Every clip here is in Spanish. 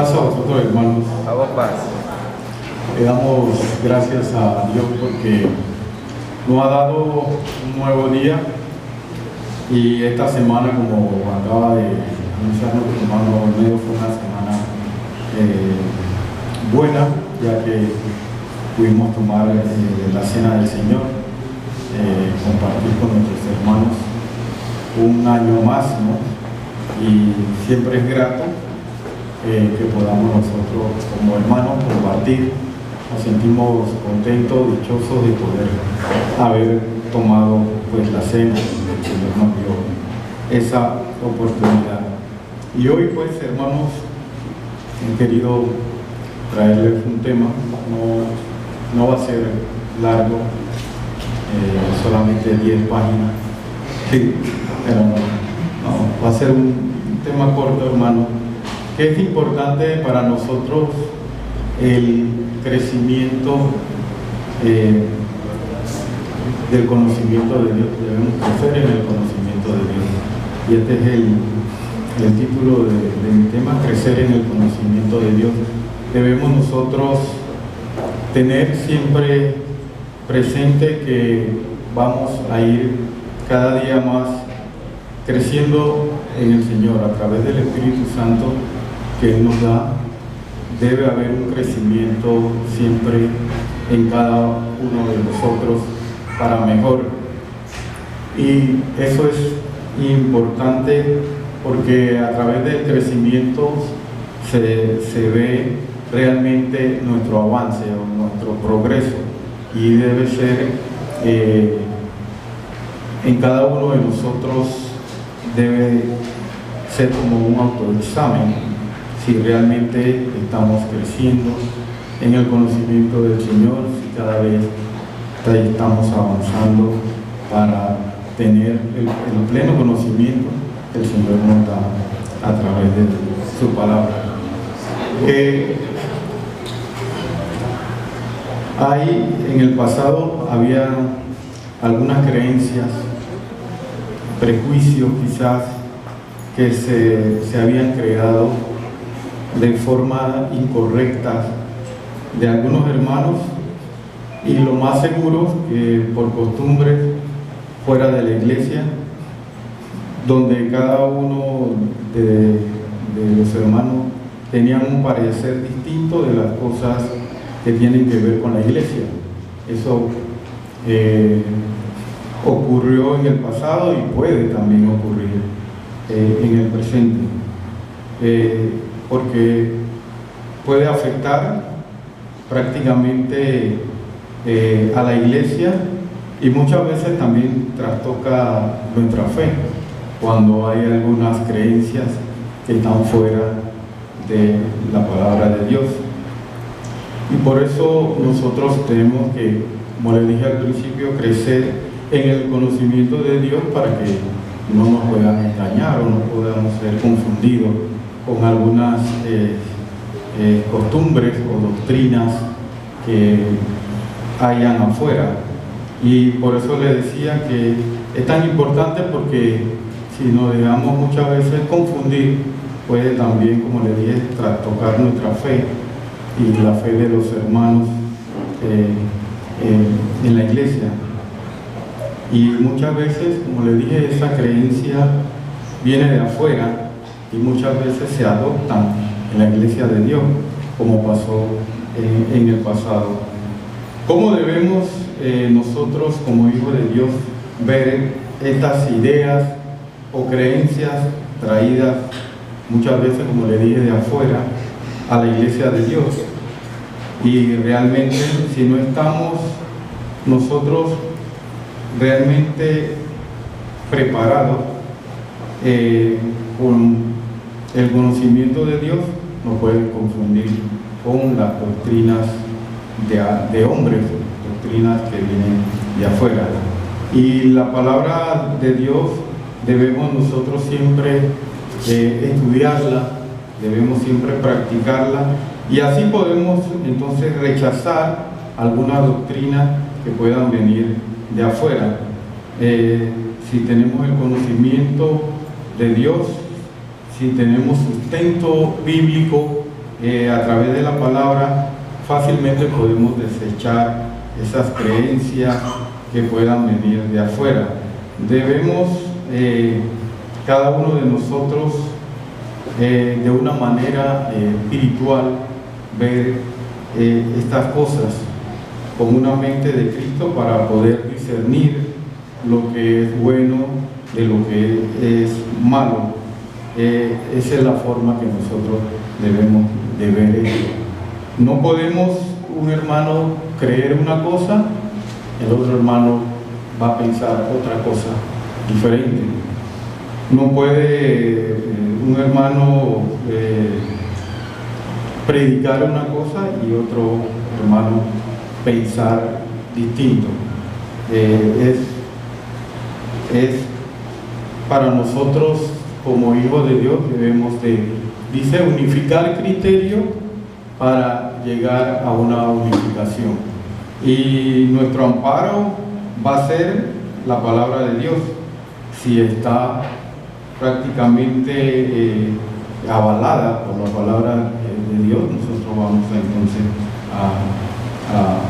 Paz a vosotros, hermanos. A vos paz. Le damos gracias a Dios porque nos ha dado un nuevo día y esta semana, como acaba de anunciar nuestro hermano Olmedo, fue una semana buena, ya que pudimos tomar la cena del Señor, compartir con nuestros hermanos un año más, ¿no? Y siempre es grato que podamos nosotros como hermanos compartir. Nos sentimos contentos, dichosos de poder haber tomado pues la cena. El Señor nos dio esa oportunidad. Y hoy pues, hermanos, he querido traerles un tema. No va a ser largo, solamente 10 páginas. Sí, pero no, va a ser un tema corto, hermano, que es importante para nosotros el crecimiento del conocimiento de Dios. Debemos crecer en el conocimiento de Dios. Y este es el título de mi tema, crecer en el conocimiento de Dios. Debemos nosotros tener siempre presente que vamos a ir cada día más creciendo en el Señor a través del Espíritu Santo que Él nos da. Debe haber un crecimiento siempre en cada uno de nosotros para mejor. Y eso es importante porque a través del crecimiento se ve realmente nuestro avance o nuestro progreso, y debe ser en cada uno de nosotros, debe ser como un autoexamen si realmente estamos creciendo en el conocimiento del Señor, si cada vez estamos avanzando para tener el pleno conocimiento que el Señor nos da a través de su palabra. Ahí en el pasado había algunas creencias, prejuicios quizás, que se habían creado de forma incorrecta de algunos hermanos, y lo más seguro que por costumbre fuera de la iglesia, donde cada uno de los hermanos tenían un parecer distinto de las cosas que tienen que ver con la iglesia. Eso ocurrió en el pasado y puede también ocurrir en el presente, porque puede afectar prácticamente a la iglesia, y muchas veces también trastoca nuestra fe cuando hay algunas creencias que están fuera de la palabra de Dios. Y por eso nosotros tenemos que, como les dije al principio, crecer en el conocimiento de Dios para que no nos puedan engañar o no podamos ser confundidos con algunas costumbres o doctrinas que hayan afuera. Y por eso le decía que es tan importante, porque si nos dejamos muchas veces confundir, puede también, como le dije, trastocar nuestra fe y la fe de los hermanos en la iglesia. Y muchas veces, como le dije, esa creencia viene de afuera y muchas veces se adoptan en la iglesia de Dios, como pasó en el pasado. ¿Cómo debemos nosotros, como hijos de Dios, ver estas ideas o creencias traídas muchas veces, como le dije, de afuera a la iglesia de Dios? Y realmente, si no estamos nosotros realmente preparados con el conocimiento de Dios, nos pueden confundir con las doctrinas de hombres, doctrinas que vienen de afuera. Y la palabra de Dios debemos nosotros siempre estudiarla, debemos siempre practicarla, y así podemos entonces rechazar alguna doctrina que puedan venir de afuera. Si tenemos el conocimiento de Dios, si tenemos sustento bíblico a través de la palabra fácilmente podemos desechar esas creencias que puedan venir de afuera. Debemos, cada uno de nosotros, de una manera espiritual, ver estas cosas con una mente de Cristo para poder discernir lo que es bueno de lo que es malo. Esa es la forma que nosotros debemos de ver esto. No podemos un hermano creer una cosa, el otro hermano va a pensar otra cosa diferente. No puede un hermano predicar una cosa y otro hermano pensar distinto. Es para nosotros como hijos de Dios debemos dice, unificar criterio para llegar a una unificación. Y nuestro amparo va a ser la palabra de Dios. Si está prácticamente avalada por la palabra de Dios, nosotros vamos entonces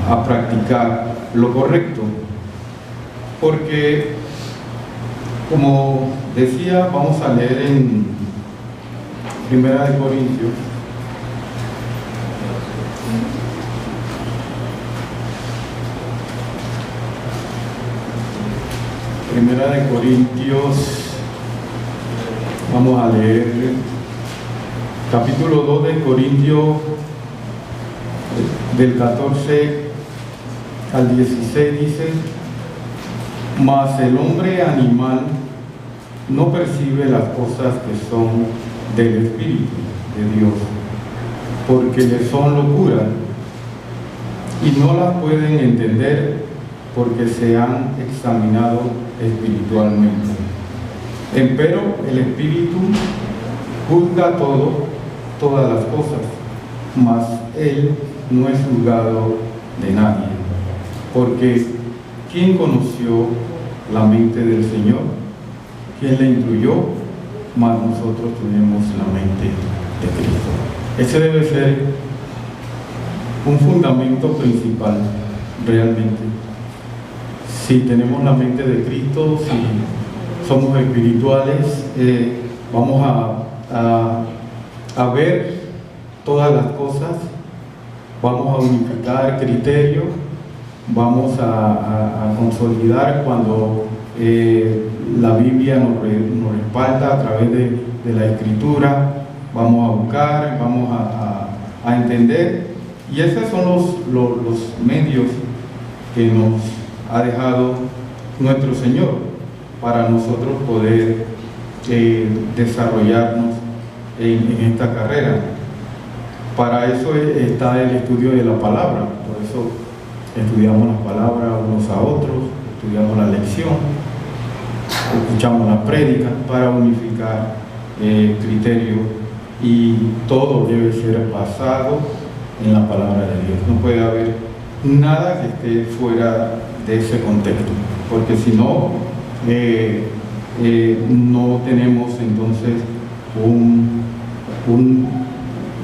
a practicar lo correcto. Porque, como decía, vamos a leer en Primera de Corintios. Primera de Corintios, vamos a leer capítulo 2 de Corintios, del 14 al 16, dice: mas el hombre animal no percibe las cosas que son del Espíritu de Dios, porque le son locura, y no las pueden entender porque se han examinado espiritualmente. Empero el Espíritu juzga todas las cosas, mas Él no es juzgado de nadie, porque ¿quién conoció la mente del Señor? ¿Quién le instruyó? Mas nosotros tenemos la mente de Cristo. Ese debe ser un fundamento principal realmente. Si tenemos la mente de Cristo, si somos espirituales, vamos a ver todas las cosas, vamos a unificar criterios, vamos a consolidar cuando la Biblia nos respalda a través de la Escritura, vamos a buscar, vamos a entender, y esos son los medios que nos ha dejado nuestro Señor para nosotros poder desarrollarnos en esta carrera. Para eso está el estudio de la palabra, por eso estudiamos las palabras unos a otros, estudiamos la lección, escuchamos la prédica para unificar criterios, y todo debe ser basado en la palabra de Dios. No puede haber nada que esté fuera de ese contexto, porque si no, no tenemos entonces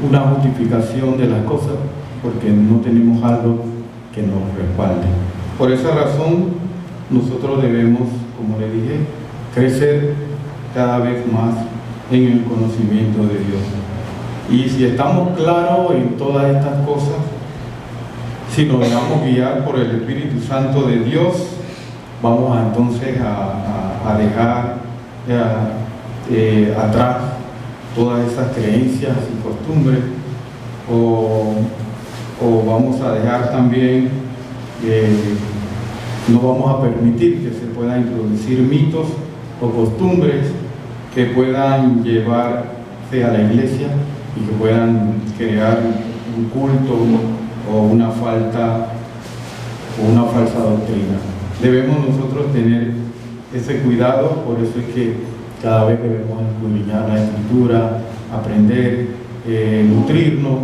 una justificación de las cosas, porque no tenemos algo que nos respalde. Por esa razón, nosotros debemos, como le dije, crecer cada vez más en el conocimiento de Dios. Y si estamos claros en todas estas cosas, si nos dejamos guiar por el Espíritu Santo de Dios, vamos entonces a dejar atrás todas esas creencias y costumbres, o vamos a dejar también, no vamos a permitir que se puedan introducir mitos o costumbres que puedan llevarse a la iglesia y que puedan crear un culto o una falsa doctrina. Debemos nosotros tener ese cuidado, por eso es que cada vez debemos escudriñar la Escritura, aprender, nutrirnos,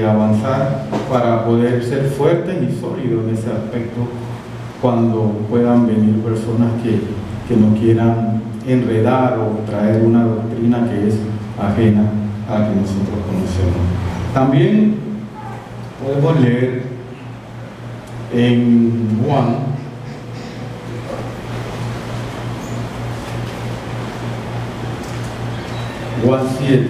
avanzar para poder ser fuertes y sólidos en ese aspecto cuando puedan venir personas que nos quieran enredar o traer una doctrina que es ajena a la que nosotros conocemos. También podemos leer en Juan, Juan 7,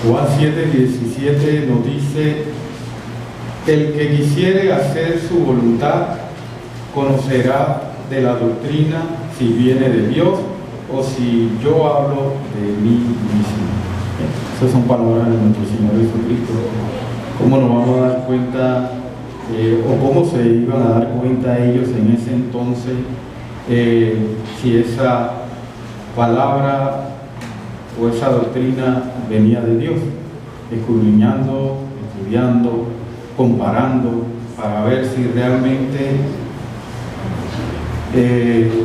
Juan 7, 17 nos dice: el que quisiere hacer su voluntad conocerá de la doctrina si viene de Dios o si yo hablo de mí mismo. Esas son palabras de nuestro Señor Jesucristo. ¿Cómo nos vamos a dar cuenta o cómo se iban a dar cuenta ellos en ese entonces si esa palabra o esa doctrina venía de Dios? Escudriñando, estudiando, comparando para ver si realmente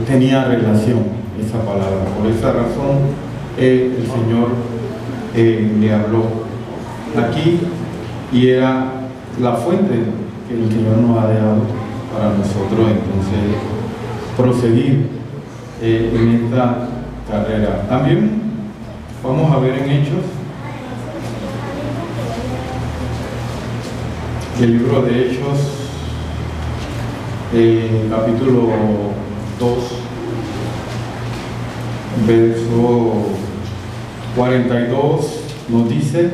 tenía relación esa palabra. Por esa razón el Señor le habló aquí, y era la fuente que el Señor nos ha dejado para nosotros entonces proseguir en esta carrera. También vamos a ver en Hechos, el libro de Hechos, capítulo 2, verso 42, nos dice: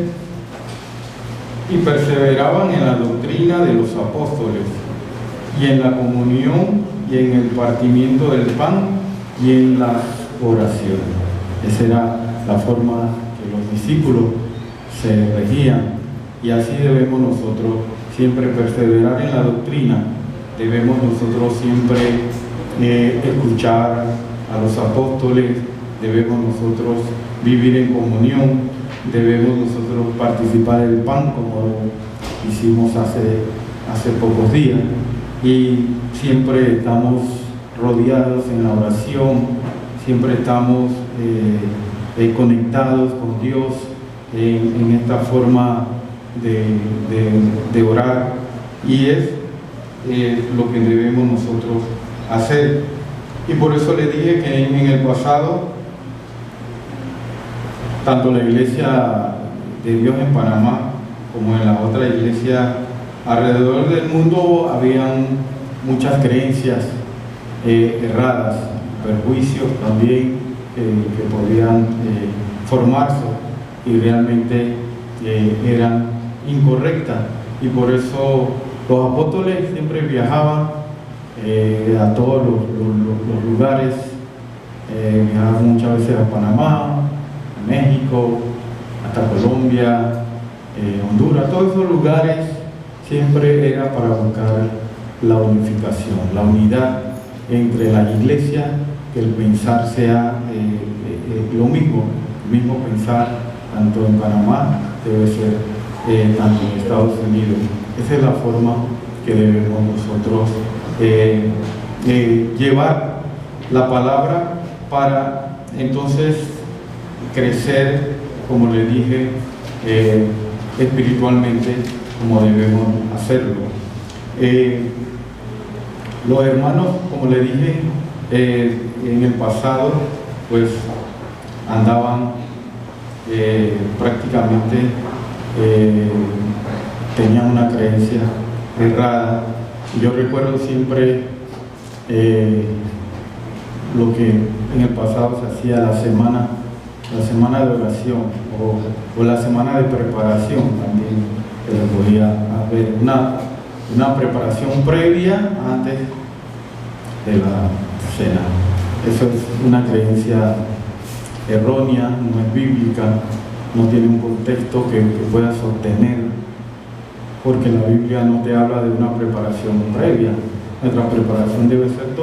y perseveraban en la doctrina de los apóstoles, y en la comunión, y en el partimiento del pan, y en las oraciones. Esa era la forma que los discípulos se regían, y así debemos nosotros siempre perseverar en la doctrina. Debemos nosotros siempre escuchar a los apóstoles, debemos nosotros vivir en comunión, debemos nosotros participar del pan como hicimos hace pocos días, y siempre estamos rodeados en la oración, siempre estamos conectados con Dios en esta forma de orar, y es lo que debemos nosotros hacer. Y por eso le dije que en el pasado, tanto la iglesia de Dios en Panamá como en la otra iglesia alrededor del mundo habían muchas creencias erradas, perjuicios también que podían formarse y realmente eran incorrectas, y por eso los apóstoles siempre viajaban a todos los lugares, viajaban muchas veces a Panamá, a México, hasta Colombia, Honduras. Todos esos lugares siempre era para buscar la unificación, la unidad entre la iglesia, que el pensar sea lo mismo, el mismo pensar tanto en Panamá debe ser tanto en Estados Unidos. Esa es la forma que debemos nosotros llevar la palabra para entonces crecer, como le dije, espiritualmente, como debemos hacerlo. Los hermanos, como le dije, en el pasado pues andaban prácticamente tenían una creencia errada. Yo recuerdo siempre lo que en el pasado se hacía la semana de oración o la semana de preparación. También podía haber una preparación previa antes de la cena. Eso es una creencia errónea, no es bíblica, no tiene un contexto que pueda sostener, porque la Biblia no te habla de una preparación previa. Nuestra preparación debe ser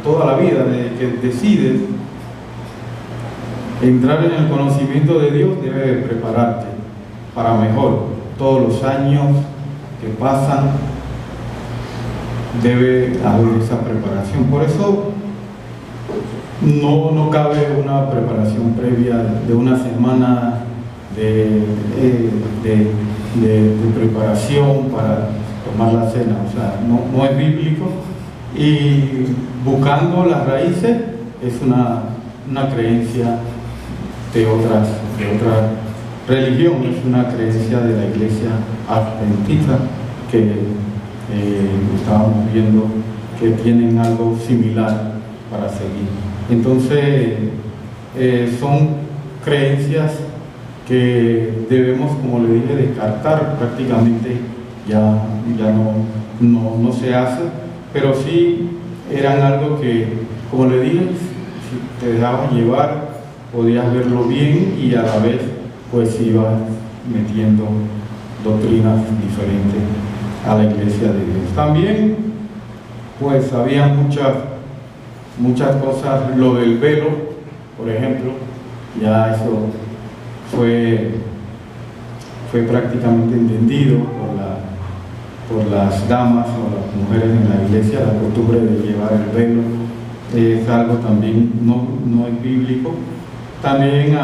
toda la vida. Desde que decides entrar en el conocimiento de Dios, debes prepararte para mejor. Todos los años que pasan debe haber esa preparación. Por eso no cabe una preparación previa de una semana de preparación para tomar la cena. O sea, no es bíblico, y buscando las raíces es una una creencia de otra religión, es una creencia de la iglesia adventista que estábamos viendo que tienen algo similar para seguir. Entonces, son creencias que debemos, como le dije, descartar. Prácticamente ya no se hace, pero sí eran algo que, como le dije, si te dejaban llevar, podías verlo bien y a la vez pues ibas metiendo doctrinas diferentes a la iglesia de Dios. También pues había muchas cosas, lo del velo, por ejemplo, ya eso fue prácticamente entendido por las damas o las mujeres en la iglesia, la costumbre de llevar el velo es algo también no es bíblico. También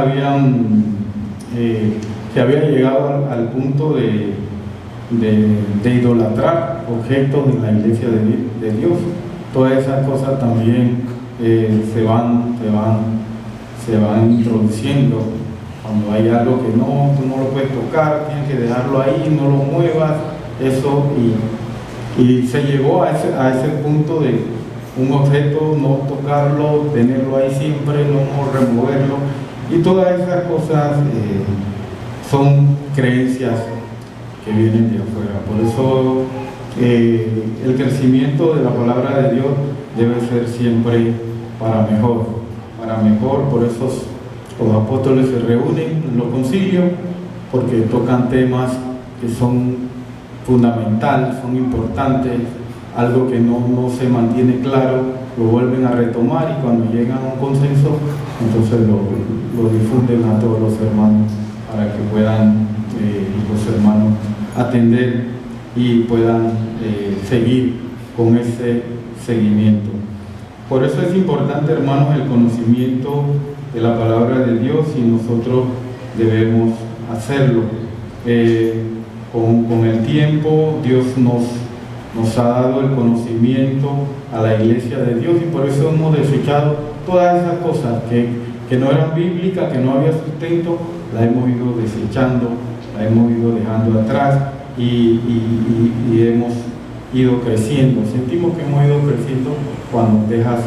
se había llegado al punto de idolatrar objetos en la iglesia de Dios. Todas esas cosas también se van introduciendo. Cuando hay algo que tú no lo puedes tocar, tienes que dejarlo ahí, no lo muevas, eso, y se llegó a ese punto de un objeto, no tocarlo, tenerlo ahí siempre, no removerlo, y todas esas cosas son creencias que vienen de afuera. Por eso el crecimiento de la palabra de Dios debe ser siempre para mejor. Por eso los apóstoles se reúnen en los concilios, porque tocan temas que son fundamentales, son importantes, algo que no se mantiene claro, lo vuelven a retomar, y cuando llegan a un consenso, entonces lo difunden a todos los hermanos para que puedan los hermanos atender y puedan seguir con ese seguimiento. Por eso es importante, hermanos, el conocimiento de la palabra de Dios, y nosotros debemos hacerlo. Con el tiempo Dios nos ha dado el conocimiento a la iglesia de Dios, y por eso hemos desechado todas esas cosas que no eran bíblicas, que no había sustento, las hemos ido desechando, las hemos ido dejando atrás, y hemos ido creciendo. Sentimos que hemos ido creciendo cuando dejas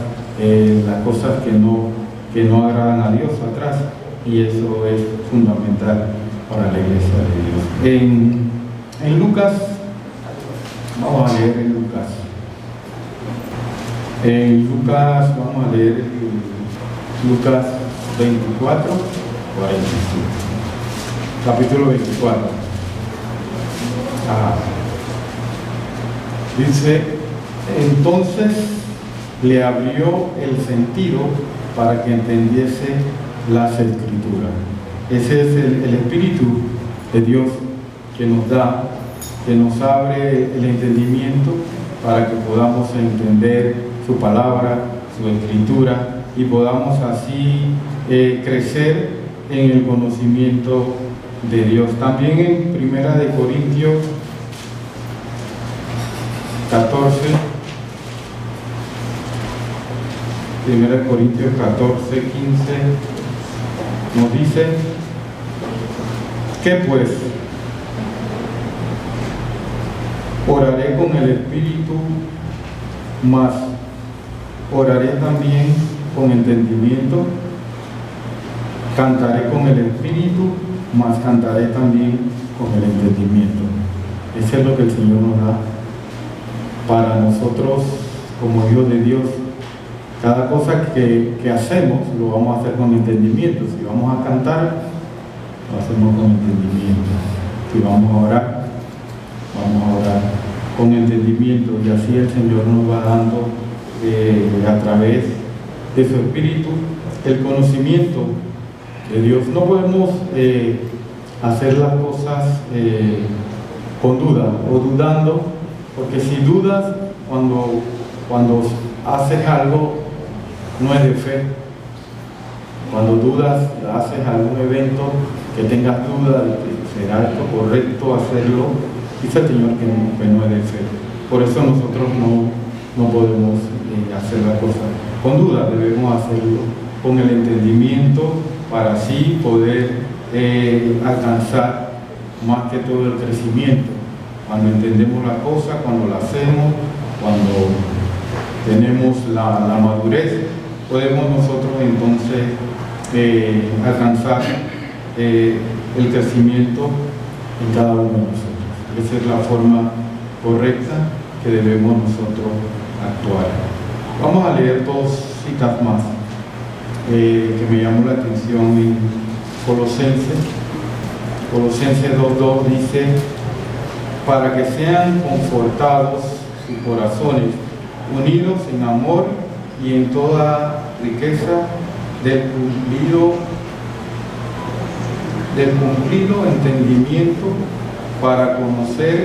las cosas que no agradan a Dios atrás, y eso es fundamental para la iglesia de Dios. En Lucas, vamos a leer en Lucas. Vamos a leer Lucas 24, 45. Capítulo 24. Dice: entonces le abrió el sentido para que entendiese las Escrituras. Ese es el Espíritu de Dios que nos abre el entendimiento para que podamos entender su palabra, su Escritura, y podamos así crecer en el conocimiento de Dios. También en 1 Corintios 14, 1 Corintios 14, 15, nos dice: ¿qué pues? Oraré con el Espíritu, mas oraré también con entendimiento. Cantaré con el Espíritu, mas cantaré también con el entendimiento. Eso es lo que el Señor nos da para nosotros como hijos de Dios. Cada cosa que hacemos lo vamos a hacer con entendimiento. Si vamos a cantar, lo hacemos con entendimiento. Si vamos a orar, vamos a orar con entendimiento, y así el Señor nos va dando a través de su Espíritu el conocimiento de Dios. No podemos hacer las cosas con duda o dudando, porque si dudas cuando haces algo, no es de fe. Cuando dudas, haces algún evento que tengas duda de que será esto correcto hacerlo, dice el Señor que no es de fe. Por eso nosotros no podemos hacer la cosa con duda, debemos hacerlo con el entendimiento para así poder alcanzar más que todo el crecimiento. Cuando entendemos la cosa, cuando la hacemos, cuando tenemos la madurez, podemos nosotros entonces alcanzar el crecimiento en cada uno de nosotros. Esa es la forma correcta que debemos nosotros actuar. Vamos a leer dos citas más que me llamó la atención en Colosenses 2:2 dice: para que sean confortados sus corazones, unidos en amor y en toda riqueza del cumplido entendimiento, para conocer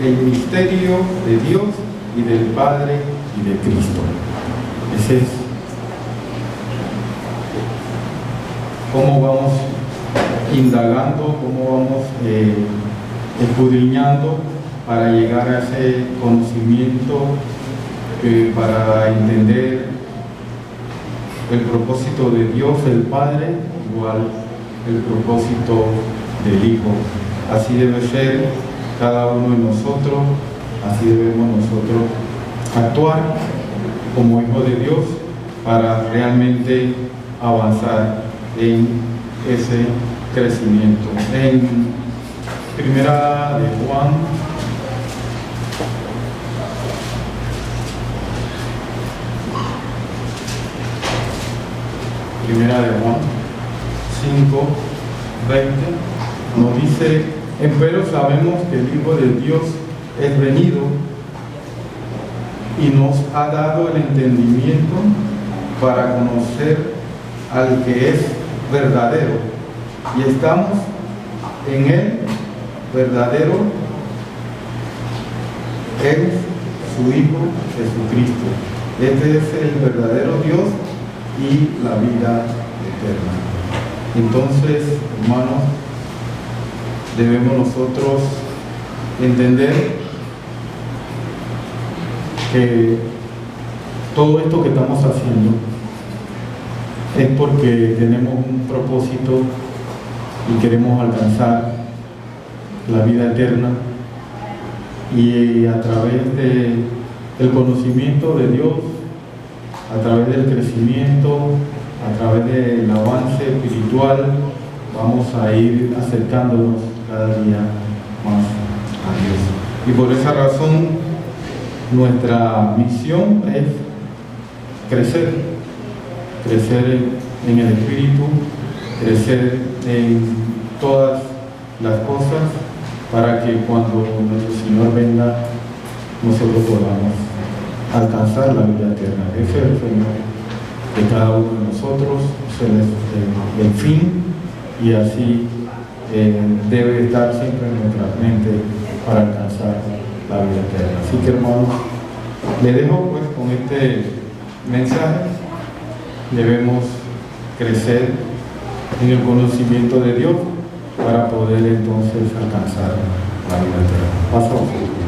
el misterio de Dios y del Padre y de Cristo. Ese es cómo vamos indagando, cómo vamos escudriñando para llegar a ese conocimiento, para entender el propósito de Dios, el Padre, igual el propósito del Hijo. Así debe ser cada uno de nosotros, así debemos nosotros actuar como hijos de Dios para realmente avanzar en ese crecimiento. En Primera de Juan, Primera de Juan 5:20 nos dice: empero sabemos que el Hijo de Dios es venido y nos ha dado el entendimiento para conocer al que es verdadero, y estamos en él verdadero, es su Hijo Jesucristo. Este es el verdadero Dios y la vida eterna. Entonces, hermanos, debemos nosotros entender que todo esto que estamos haciendo es porque tenemos un propósito y queremos alcanzar la vida eterna, y a través del conocimiento de Dios, a través del crecimiento, a través del avance espiritual, vamos a ir acercándonos cada día más a Dios. Y por esa razón nuestra misión es crecer en el Espíritu, crecer en todas las cosas, para que cuando nuestro Señor venga, nosotros podamos alcanzar la vida eterna. Ese es el Señor de cada uno de nosotros, ese es el fin, y así debe estar siempre en nuestra mente para alcanzar la vida eterna. Así que, hermanos, le dejo pues con este mensaje. Debemos crecer en el conocimiento de Dios para poder entonces alcanzar la vida eterna. Pasamos.